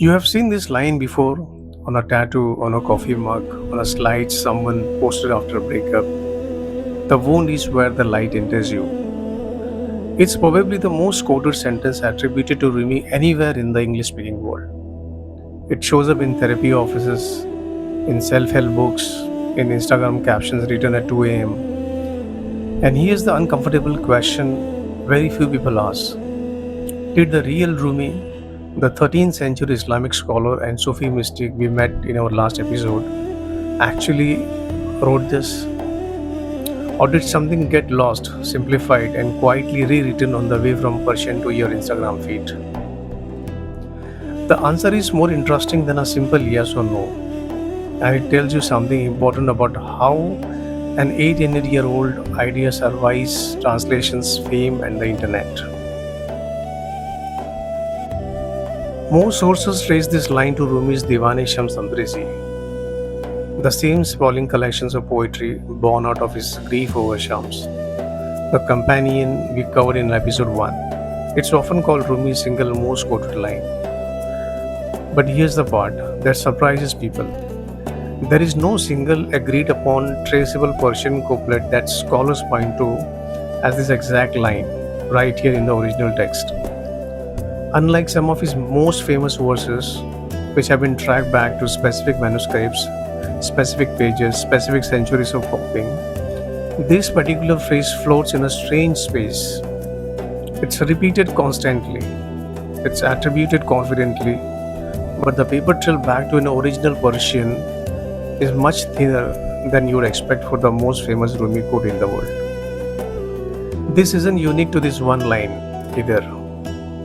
You have seen this line before on a tattoo, on a coffee mug, on a slide someone posted after a breakup. The wound is where the light enters you. It's probably the most quoted sentence attributed to Rumi anywhere in the English speaking world. It shows up in therapy offices, in self help books, in Instagram captions written at 2 a.m. And here's the uncomfortable question very few people ask. Did the real Rumi, the 13th century Islamic scholar and Sufi mystic we met in our last episode, actually wrote this? Or did something get lost, simplified, and quietly rewritten on the way from Persian to your Instagram feed? The answer is more interesting than a simple yes or no, and it tells you something important about how an 800-year-old idea survives translations, fame, and the internet. Most sources trace this line to Rumi's Diwan-e-Shams Tabrizi, the same sprawling collections of poetry born out of his grief over Shams, the companion we covered in episode 1. It's often called Rumi's single most quoted line. But here's the part that surprises people. There is no single agreed upon traceable Persian couplet that scholars point to as this exact line right here in the original text. Unlike some of his most famous verses, which have been tracked back to specific manuscripts, specific pages, specific centuries of copying, this particular phrase floats in a strange space. It's repeated constantly, it's attributed confidently, but the paper trail back to an original Persian is much thinner than you would expect for the most famous Rumi quote in the world. This isn't unique to this one line either.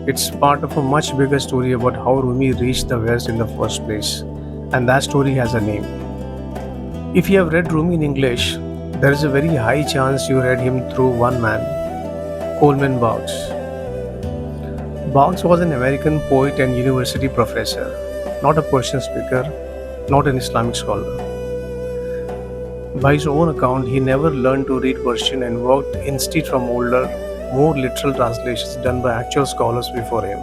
It's part of a much bigger story about how Rumi reached the West in the first place, and that story has a name. If you have read Rumi in English, there is a very high chance you read him through one man, Coleman Barks. Barks was an American poet and university professor, not a Persian speaker, not an Islamic scholar. By his own account, he never learned to read Persian and worked instead from older, more literal translations done by actual scholars before him.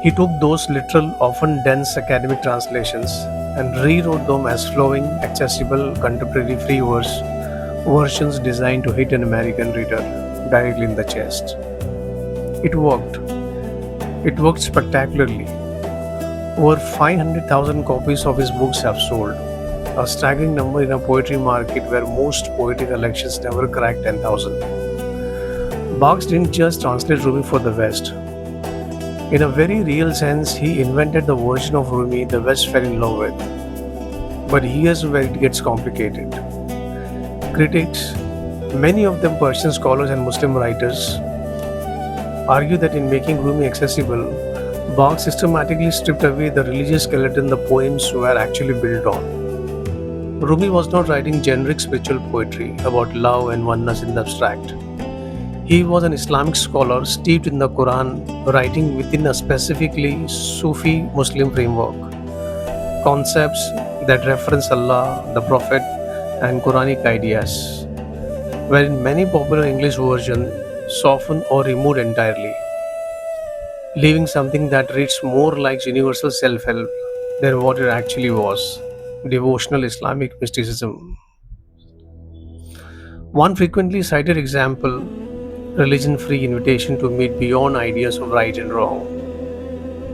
He took those literal, often dense academic translations and rewrote them as flowing, accessible, contemporary free verse versions designed to hit an American reader directly in the chest. It worked. It worked spectacularly. Over 500,000 copies of his books have sold, a staggering number in a poetry market where most poetry collections never cracked 10,000. Barks didn't just translate Rumi for the West. In a very real sense, he invented the version of Rumi the West fell in love with. But here's where it gets complicated. Critics, many of them Persian scholars and Muslim writers, argue that in making Rumi accessible, Barks systematically stripped away the religious skeleton the poems were actually built on. Rumi was not writing generic spiritual poetry about love and oneness in the abstract. He was an Islamic scholar steeped in the Quran, writing within a specifically Sufi Muslim framework. Concepts that reference Allah, the Prophet, and Quranic ideas, were in many popular English versions softened or removed entirely, leaving something that reads more like universal self help than what it actually was devotional Islamic mysticism. One frequently cited example, religion free invitation to meet beyond ideas of right and wrong.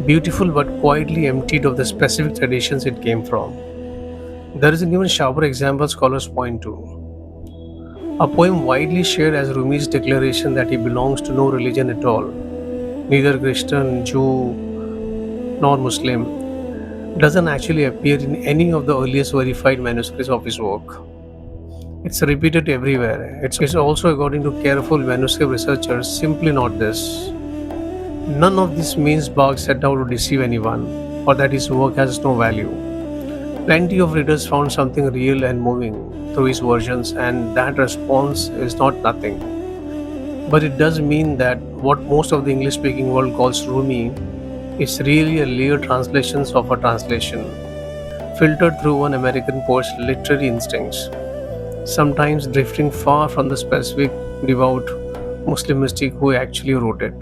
Beautiful but quietly emptied of the specific traditions it came from. There is an even sharper example scholars point to. A poem widely shared as Rumi's declaration that he belongs to no religion at all, neither Christian, Jew, nor Muslim, doesn't actually appear in any of the earliest verified manuscripts of his work. It's repeated everywhere. It's also, according to careful manuscript researchers, simply not this. None of this means Barks set out to deceive anyone or that his work has no value. Plenty of readers found something real and moving through his versions, and that response is not nothing. But it does mean that what most of the English speaking world calls Rumi is really a layered translation of a translation, filtered through one American poet's literary instincts, sometimes drifting far from the specific devout Muslim mystic who actually wrote it.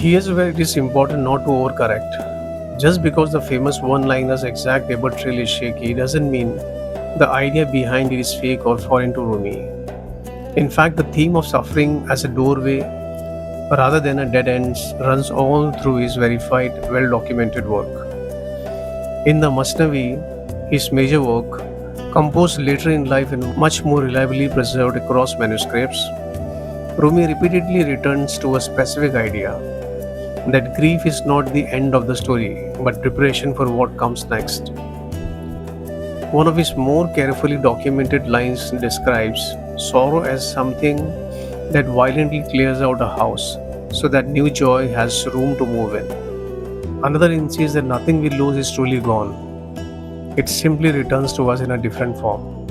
Here's where it is important not to overcorrect. Just because the famous one liner's exact debut trail is shaky doesn't mean the idea behind it is fake or foreign to Rumi. In fact, the theme of suffering as a doorway rather than a dead end runs all through his verified, well documented work. In the Masnavi, his major work, composed later in life and much more reliably preserved across manuscripts, Rumi repeatedly returns to a specific idea that grief is not the end of the story but preparation for what comes next. One of his more carefully documented lines describes sorrow as something that violently clears out a house so that new joy has room to move in. Another insists that nothing we lose is truly gone, it simply returns to us in a different form.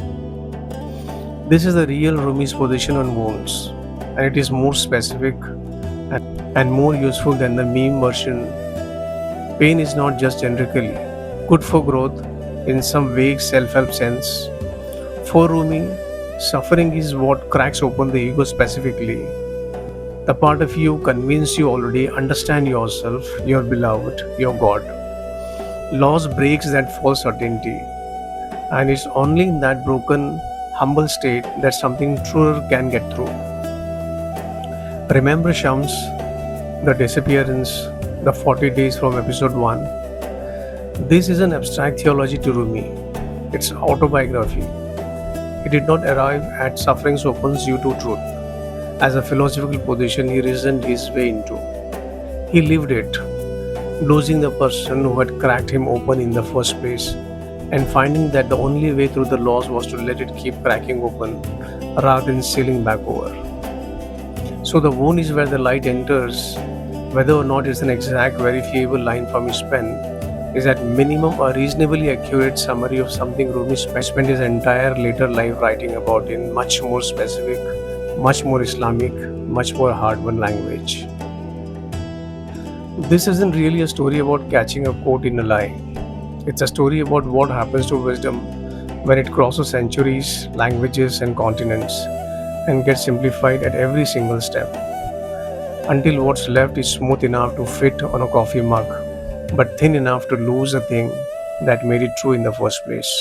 This is the real Rumi's position on wounds, and it is more specific and more useful than the meme version. Pain is not just generically good for growth in some vague self help sense. For Rumi, suffering is what cracks open the ego specifically. The part of you convinced you already understand yourself, your beloved, your God. Loss breaks that false certainty, and it's only in that broken, humble state that something truer can get through. Remember Shams, the disappearance, the 40 days from episode 1. This is an abstract theology to Rumi. It's autobiography. He did not arrive at suffering's opens you to truth as a philosophical position he reasoned his way into. He lived it, losing the person who had cracked him open in the first place and finding that the only way through the loss was to let it keep cracking open rather than sealing back over. So the wound is where the light enters, whether or not it's an exact verifiable line from his pen, is at minimum a reasonably accurate summary of something Rumi spent his entire later life writing about in much more specific, much more Islamic, much more hard-won language. This isn't really a story about catching a quote in a lie. It's a story about what happens to wisdom when it crosses centuries, languages, and continents and gets simplified at every single step until what's left is smooth enough to fit on a coffee mug but thin enough to lose the thing that made it true in the first place.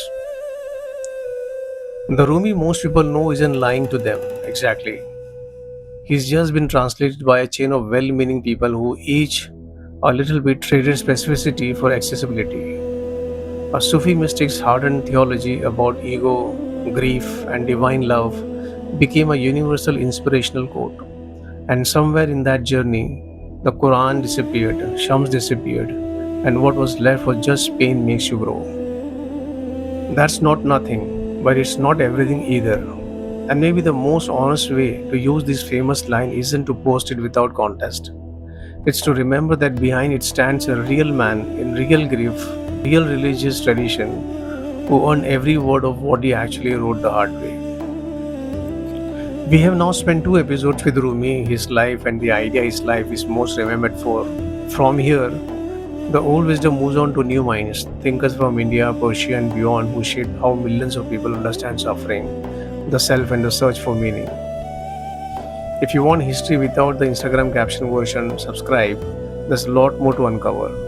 The Rumi most people know isn't lying to them, exactly. He's just been translated by a chain of well meaning people who each a little bit traded specificity for accessibility. A Sufi mystic's hardened theology about ego, grief, and divine love became a universal inspirational quote. And somewhere in that journey, the Quran disappeared, Shams disappeared, and what was left was just pain makes you grow. That's not nothing, but it's not everything either. And maybe the most honest way to use this famous line isn't to post it without contest. It's to remember that behind it stands a real man in real grief, real religious tradition, who earned every word of what he actually wrote the hard way. We have now spent 2 episodes with Rumi, his life, and the idea his life is most remembered for. From here, the old wisdom moves on to new minds, thinkers from India, Persia, and beyond who shaped how millions of people understand suffering, the self, and the search for meaning. If you want history without the Instagram caption version, subscribe. There's a lot more to uncover.